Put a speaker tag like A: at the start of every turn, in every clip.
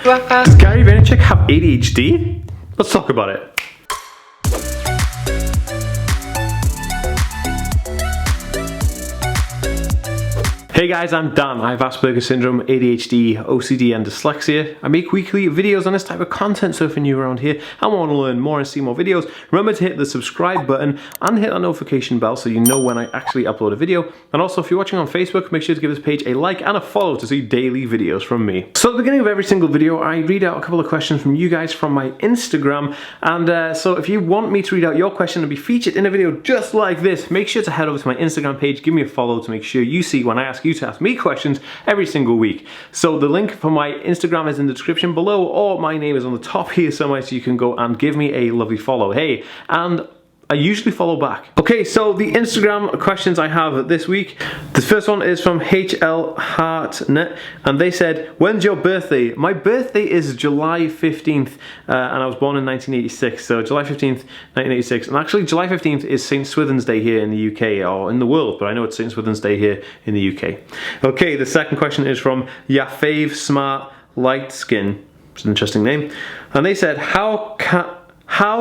A: Does Gary Vaynerchuk have ADHD? Let's talk about it. Hey guys, I'm Dan. I have Aspergers syndrome, ADHD, OCD and dyslexia. I make weekly videos on this type of content, so if you're new around here and want to learn more and see more videos, remember to hit the subscribe button and hit that notification bell so you know when I actually upload a video. And also, if you're watching on Facebook, make sure to give this page a like and a follow to see daily videos from me. So at the beginning of every single video, I read out a couple of questions from you guys from my Instagram. And so if you want me to read out your question and be featured in a video just like this, make sure to head over to my Instagram page, give me a follow to make sure you see when I ask you to ask me questions every single week. So the link for my Instagram is in the description below, or my name is on the top here somewhere, so you can go and give me a lovely follow. Hey, and I usually follow back. Okay, so the Instagram questions I have this week. The first one is from HL Hartnett, and they said, when's your birthday? My birthday is July 15th, and I was born in 1986, so July 15th, 1986. And actually, July 15th is St. Swithin's Day here in the UK, or in the world, but I know it's St. Swithin's Day here in the UK. Okay, the second question is from Yafave Smart Light Skin. It's an interesting name. And they said, how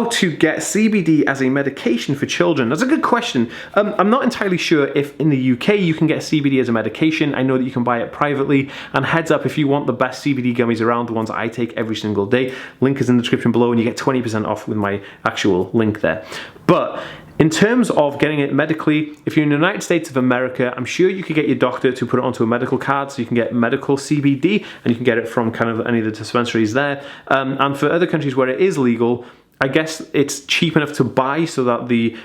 A: to get CBD as a medication for children? That's a good question. I'm not entirely sure if in the UK you can get CBD as a medication. I know that you can buy it privately. And heads up, if you want the best CBD gummies around, the ones I take every single day, link is in the description below and you get 20% off with my actual link there. But in terms of getting it medically, if you're in the United States of America, I'm sure you could get your doctor to put it onto a medical card, so you can get medical CBD, and you can get it from kind of any of the dispensaries there. And for other countries where it is legal, I guess it's cheap enough to buy so that the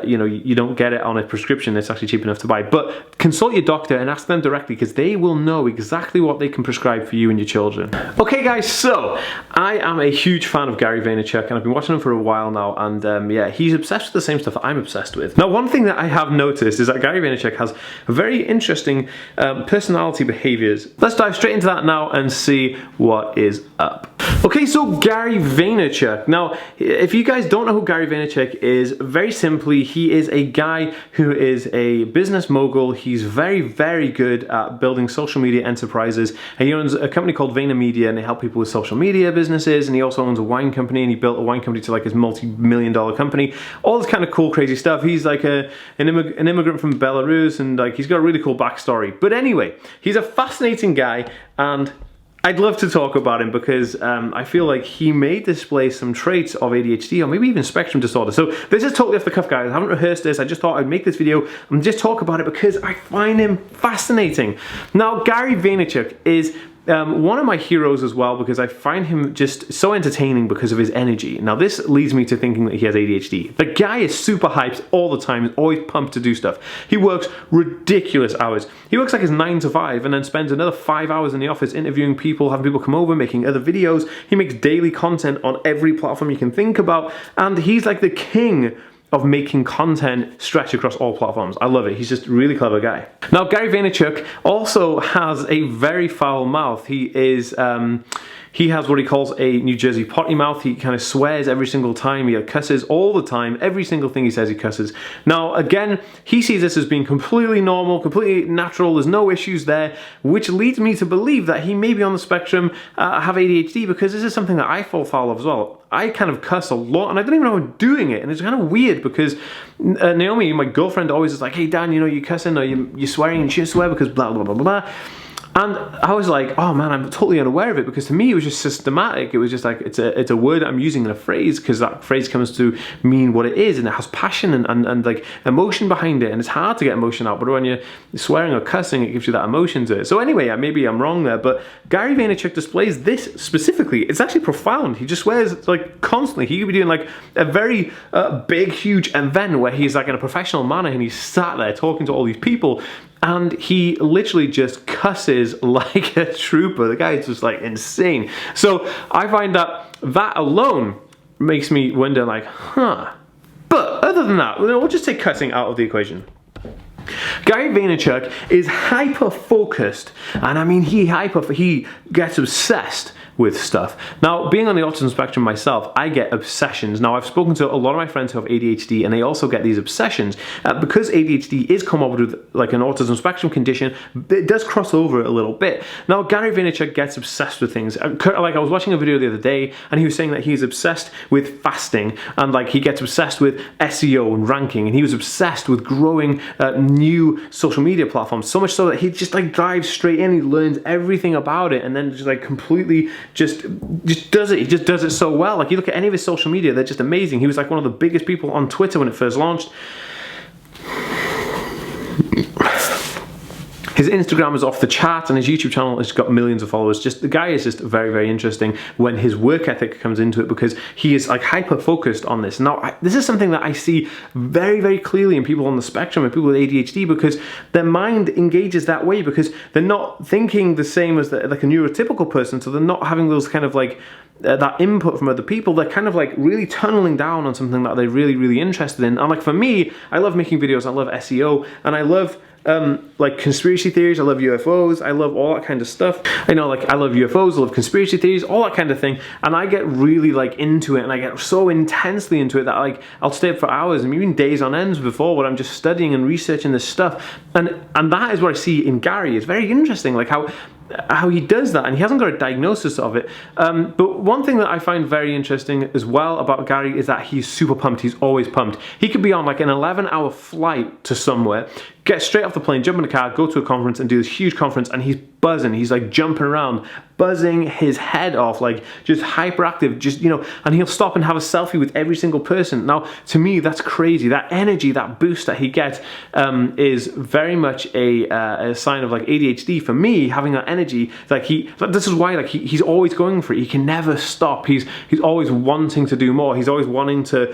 A: you don't get it on a prescription. It's actually cheap enough to buy. But consult your doctor and ask them directly, because they will know exactly what they can prescribe for you and your children. Okay guys, so I am a huge fan of Gary Vaynerchuk, and I've been watching him for a while now, and yeah, he's obsessed with the same stuff that I'm obsessed with. Now, one thing that I have noticed is that Gary Vaynerchuk has very interesting personality behaviors. Let's dive straight into that now and see what is up. Okay, so Gary Vaynerchuk. Now, if you guys don't know who Gary Vaynerchuk is, very simply, he is a guy who is a business mogul. He's very, very good at building social media enterprises, and he owns a company called VaynerMedia, and they help people with social media businesses, and he also owns a wine company, and he built a wine company to like his multi-million-dollar company. All this kind of cool, crazy stuff. He's like an immigrant from Belarus, and like he's got a really cool backstory. But anyway, he's a fascinating guy, and I'd love to talk about him because I feel like he may display some traits of ADHD or maybe even spectrum disorder. So this is totally off the cuff, guys. I haven't rehearsed this. I just thought I'd make this video and just talk about it because I find him fascinating. Now, Gary Vaynerchuk is one of my heroes as well, because I find him just so entertaining because of his energy. Now, this leads me to thinking that he has ADHD. The guy is super hyped all the time, is always pumped to do stuff. He works ridiculous hours. He works like his 9 to 5 and then spends another 5 hours in the office interviewing people, having people come over, making other videos. He makes daily content on every platform you can think about, and he's like the king of making content stretch across all platforms. I love it. He's just a really clever guy. Now, Gary Vaynerchuk also has a very foul mouth. He has what he calls a New Jersey potty mouth. He kind of swears every single time. He cusses all the time. Every single thing he says, he cusses. Now, again, he sees this as being completely normal, completely natural. There's no issues there, which leads me to believe that he may be on the spectrum, have ADHD, because this is something that I fall foul of as well. I kind of cuss a lot, and I don't even know I'm doing it, and it's kind of weird because Naomi, my girlfriend, always is like, hey Dan, you know, you're cussing or you're swearing, and you shouldn't swear because blah, blah, blah, blah, blah. And I was like, oh man, I'm totally unaware of it, because to me it was just systematic. It was just like, it's a word I'm using in a phrase, because that phrase comes to mean what it is, and it has passion and like emotion behind it, and it's hard to get emotion out, but when you're swearing or cussing, it gives you that emotion to it. So anyway, maybe I'm wrong there, but Gary Vaynerchuk displays this specifically. It's actually profound. He just swears like constantly. He could be doing like a very big, huge event where he's like in a professional manner, and he's sat there talking to all these people, and he literally just cusses like a trooper. The guy is just like insane. So I find that alone makes me wonder, like, huh. But other than that, we'll just take cussing out of the equation. Gary Vaynerchuk is hyper-focused, and I mean he gets obsessed with stuff. Now, being on the autism spectrum myself, I get obsessions. Now, I've spoken to a lot of my friends who have ADHD, and they also get these obsessions. Because ADHD is comorbid with like an autism spectrum condition, it does cross over a little bit. Now, Gary Vaynerchuk gets obsessed with things. Like, I was watching a video the other day, and he was saying that he's obsessed with fasting, and like he gets obsessed with SEO and ranking, and he was obsessed with growing new social media platforms, so much so that he just like dives straight in, he learns everything about it, and then just like completely just does it. He just does it so well. Like, you look at any of his social media, they're just amazing. He was like one of the biggest people on Twitter when it first launched. His Instagram is off the chart, and his YouTube channel has got millions of followers. Just, the guy is just very, very interesting when his work ethic comes into it, because he is like hyper focused on this. Now, this is something that I see very, very clearly in people on the spectrum and people with ADHD, because their mind engages that way because they're not thinking the same as like a neurotypical person. So they're not having those kind of like that input from other people. They're kind of like really tunneling down on something that they're really, really interested in. And like for me, I love making videos. I love SEO, and I love like conspiracy theories. I love UFOs. I love all that kind of stuff. I know, like, I love UFOs, I love conspiracy theories, all that kind of thing. And I get really like into it, and I get so intensely into it that like I'll stay up for hours and even days on ends before, where I'm just studying and researching this stuff. And that is what I see in Gary. It's very interesting, like how he does that, and he hasn't got a diagnosis of it. But one thing that I find very interesting as well about Gary is that he's super pumped. He's always pumped. He could be on like an 11-hour flight to somewhere, get straight off the plane, jump in a car, go to a conference and do this huge conference, and he's buzzing. He's like jumping around, buzzing his head off, like just hyperactive, just, you know, and he'll stop and have a selfie with every single person. Now, to me, that's crazy. That energy, that boost that he gets is very much a sign of like ADHD. For me, having that energy, like this is why like he's always going for it. He can never stop. He's always wanting to do more. He's always wanting to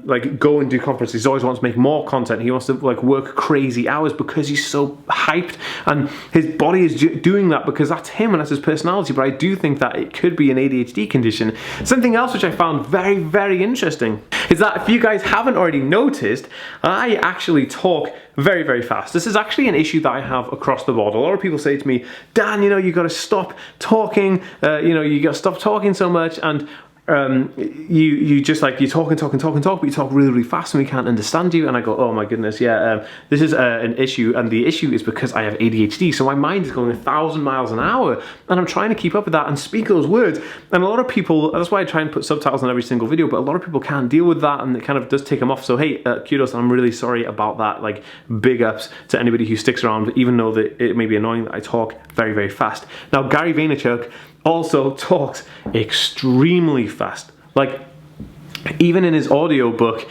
A: like go and do conferences. He always wants to make more content. He wants to like work crazy hours because he's so hyped, and his body is doing that because that's him and that's his personality. But I do think that it could be an ADHD condition. Something else which I found very, very interesting is that if you guys haven't already noticed, I actually talk very, very fast. This is actually an issue that I have across the board. A lot of people say to me, Dan, you know, you got to stop talking, you know, you got to stop talking so much, and you just like, you talk, but you talk really, really fast and we can't understand you. And I go, oh my goodness, yeah, this is an issue, and the issue is because I have ADHD, so my mind is going 1,000 miles an hour, and I'm trying to keep up with that and speak those words. And a lot of people, that's why I try and put subtitles on every single video, but a lot of people can't deal with that, and it kind of does take them off. So hey, kudos, I'm really sorry about that. Like, big ups to anybody who sticks around, even though that it may be annoying that I talk very, very fast. Now, Gary Vaynerchuk also talks extremely fast. Like, even in his audiobook,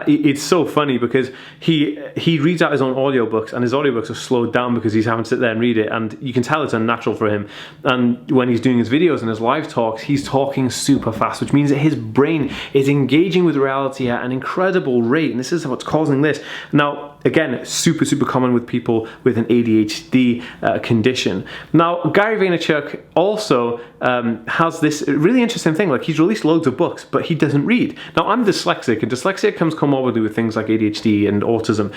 A: it's so funny because he reads out his own audiobooks, and his audiobooks are slowed down because he's having to sit there and read it, and you can tell it's unnatural for him. And when he's doing his videos and his live talks, he's talking super fast, which means that his brain is engaging with reality at an incredible rate, and this is what's causing this. Now, again, super, super common with people with an ADHD condition. Now, Gary Vaynerchuk also has this really interesting thing. Like, he's released loads of books, but he doesn't read. Now, I'm dyslexic, and dyslexia comes comorbidly with things like ADHD and autism.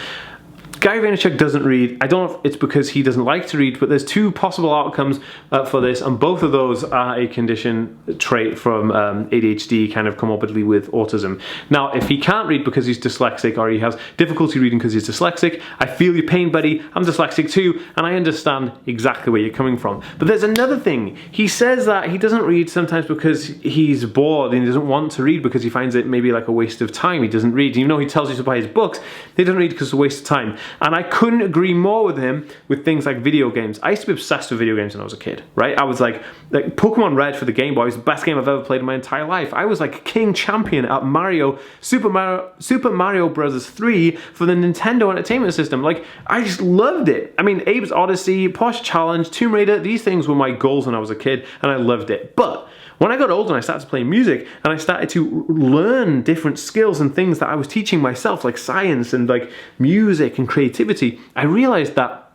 A: Gary Vaynerchuk doesn't read. I don't know if it's because he doesn't like to read, but there's two possible outcomes for this, and both of those are a condition trait from ADHD, kind of comorbidly with autism. Now, if he can't read because he's dyslexic, or he has difficulty reading because he's dyslexic, I feel your pain, buddy. I'm dyslexic too, and I understand exactly where you're coming from. But there's another thing. He says that he doesn't read sometimes because he's bored, and he doesn't want to read because he finds it maybe like a waste of time. He doesn't read. Even though he tells you to buy his books, he doesn't read because it's a waste of time. And I couldn't agree more with him with things like video games. I used to be obsessed with video games when I was a kid, right? I was like Pokemon Red for the Game Boy was the best game I've ever played in my entire life. I was like king champion at Super Mario Bros. 3 for the Nintendo Entertainment System. Like, I just loved it. I mean, Abe's Odyssey, Posh Challenge, Tomb Raider, these things were my goals when I was a kid, and I loved it. But when I got older and I started to play music, and I started to learn different skills and things that I was teaching myself, like science and like music and creativity, I realized that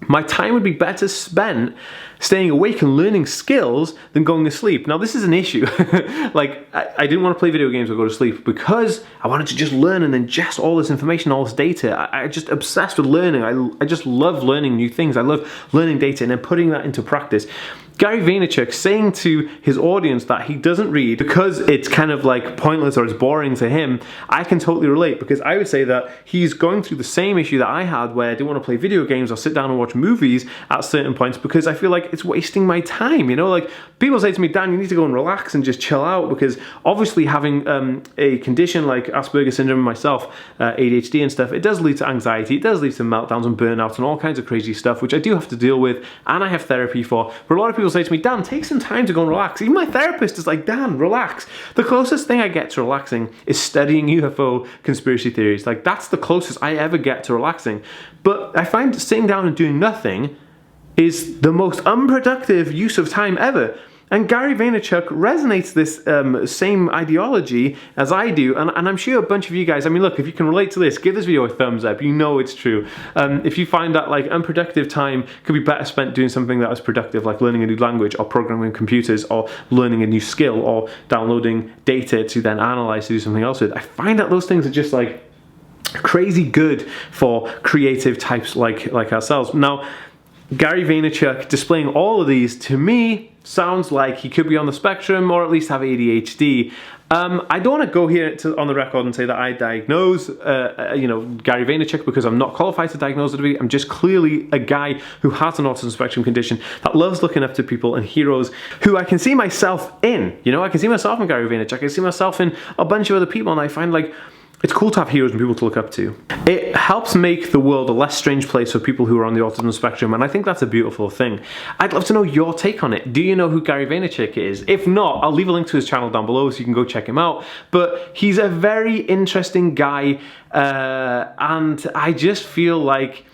A: my time would be better spent staying awake and learning skills than going to sleep. Now, this is an issue. Like, I didn't want to play video games or go to sleep because I wanted to just learn and ingest all this information, all this data. I just obsessed with learning. I just love learning new things. I love learning data and then putting that into practice. Gary Vaynerchuk saying to his audience that he doesn't read because it's kind of like pointless or it's boring to him, I can totally relate, because I would say that he's going through the same issue that I had, where I didn't want to play video games or sit down and watch movies at certain points because I feel like it's wasting my time, you know? Like, people say to me, Dan, you need to go and relax and just chill out, because obviously having a condition like Aspergers syndrome, myself, ADHD and stuff, it does lead to anxiety, it does lead to meltdowns and burnout and all kinds of crazy stuff, which I do have to deal with and I have therapy for. But a lot of people say to me, Dan, take some time to go and relax. Even my therapist is like, Dan, relax. The closest thing I get to relaxing is studying UFO conspiracy theories. Like, that's the closest I ever get to relaxing. But I find sitting down and doing nothing is the most unproductive use of time ever. And Gary Vaynerchuk resonates this same ideology as I do, and I'm sure a bunch of you guys, I mean, look, if you can relate to this, give this video a thumbs up. You know it's true. If you find that like unproductive time could be better spent doing something that is productive, like learning a new language or programming computers or learning a new skill or downloading data to then analyze to do something else with, I find that those things are just like crazy good for creative types like ourselves. Now, Gary Vaynerchuk displaying all of these, to me, sounds like he could be on the spectrum or at least have ADHD. I don't want to go here on the record and say that I diagnose, Gary Vaynerchuk, because I'm not qualified to diagnose it. I'm just clearly a guy who has an autism spectrum condition that loves looking up to people and heroes who I can see myself in. You know, I can see myself in Gary Vaynerchuk. I can see myself in a bunch of other people, and I find like it's cool to have heroes and people to look up to. It helps make the world a less strange place for people who are on the autism spectrum, and I think that's a beautiful thing. I'd love to know your take on it. Do you know who Gary Vaynerchuk is? If not, I'll leave a link to his channel down below so you can go check him out. But he's a very interesting guy, and I just feel like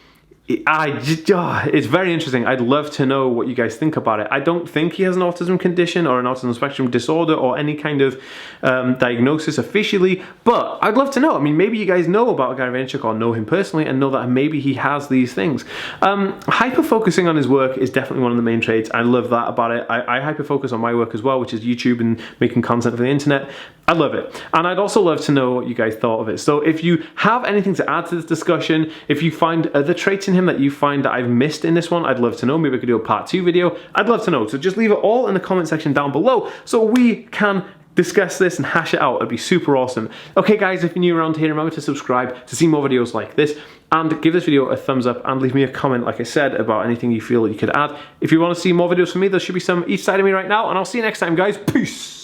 A: it's very interesting. I'd love to know what you guys think about it. I don't think he has an autism condition or an autism spectrum disorder or any kind of diagnosis officially, but I'd love to know. I mean, maybe you guys know about Gary Vaynerchuk or know him personally and know that maybe he has these things. Hyper-focusing on his work is definitely one of the main traits. I love that about it. I hyper-focus on my work as well, which is YouTube and making content for the internet. I love it. And I'd also love to know what you guys thought of it. So if you have anything to add to this discussion, if you find other traits in him that you find that I've missed in this one, I'd love to know. Maybe I could do a part 2 video. I'd love to know. So just leave it all in the comment section down below so we can discuss this and hash it out. It'd be super awesome. Okay guys, if you're new around here, remember to subscribe to see more videos like this, and give this video a thumbs up and leave me a comment, like I said, about anything you feel that you could add. If you want to see more videos from me, there should be some each side of me right now, and I'll see you next time guys. Peace.